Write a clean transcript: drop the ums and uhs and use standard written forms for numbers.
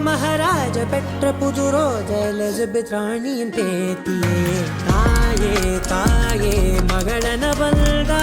மகாராஜ பெற்ற புது ரோஜ எலிசபெத் ராணியின் பேத்தியே தாயே தாயே மகளன வந்தா